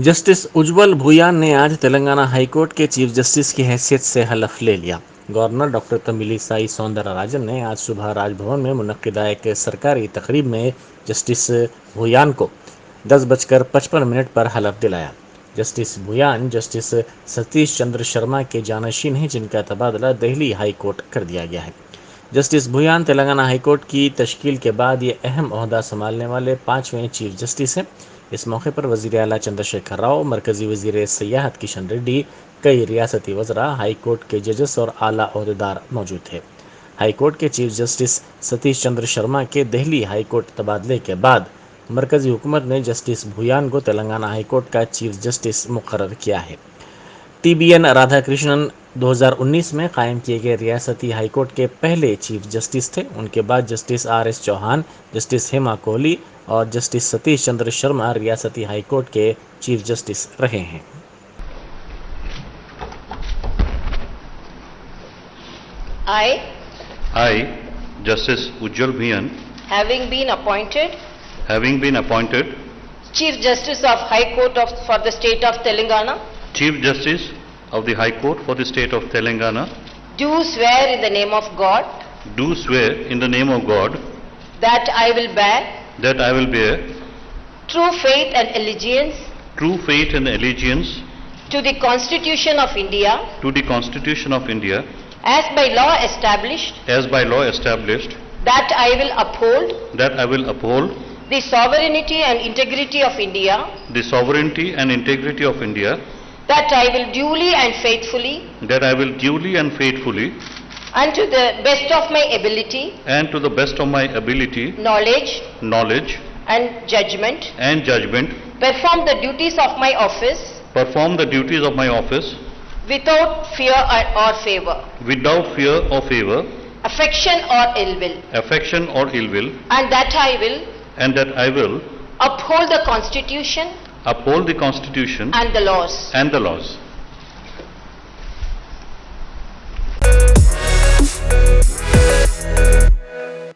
Justice उज्जवल भूयान ने आज Telangana high court के चीफ जस्टिस की हैसियत से हलफ ले लिया। गवर्नर डॉक्टर तमिलिसाई सौंदरराजन ने आज सुबह राजभवन में मुनक्किदा एक सरकारी तकरीब में जस्टिस भूयान को 10:55 पर हलफ दिलाया। जस्टिस भूयान जस्टिस सतीश चंद्र शर्मा के जानशीन हैं, जिनका तबादला दिल्ली हाई कोर्ट कर दिया गया है। जस्टिस भूयान तेलंगाना हाईकोर्ट की तश्कील के बाद ये अहम ओहदा संभालने वाले 5वें चीफ जस्टिस हैं। इस मौके पर वज़ीर आला चंद्रशेखर राव, मरकजी वज़ीर सियाहत किशन रेड्डी, कई रियासती वज़रा, हाई कोर्ट के जजेस और आला ओहदेदार मौजूद थे। हाई कोर्ट के चीफ जस्टिस सतीश चंद्र शर्मा के दिल्ली हाई कोर्ट तबादले के बाद मरकजी हुकूमत ने जस्टिस भूयान को तेलंगाना हाई कोर्ट का चीफ जस्टिस मुकर्रर किया है। TBN राधाकृष्णन 2019 में कायम किए गए रियासती हाईकोर्ट के पहले चीफ जस्टिस थे। उनके बाद justice RS Chauhan, justice Hema Kohli और जस्टिस सतीश चंद्र शर्मा रियासती हाईकोर्ट के चीफ जस्टिस रहे हैं। I, Justice Ujjal Bhuyan, having been appointed Chief Justice of High Court for the State of Telangana, Chief Justice of the High Court for the State of Telangana, do swear in the name of God do swear in the name of God that I will bear that I will bear true faith and allegiance true faith and allegiance to the Constitution of India to the Constitution of India as by law established, that I will uphold the sovereignty and integrity of India, the sovereignty and integrity of India, that I will duly and faithfully and to the best of my ability, knowledge and judgment perform the duties of my office without fear or favor, affection or ill will, and that I will uphold the Constitution uphold the Constitution and the laws. and the laws.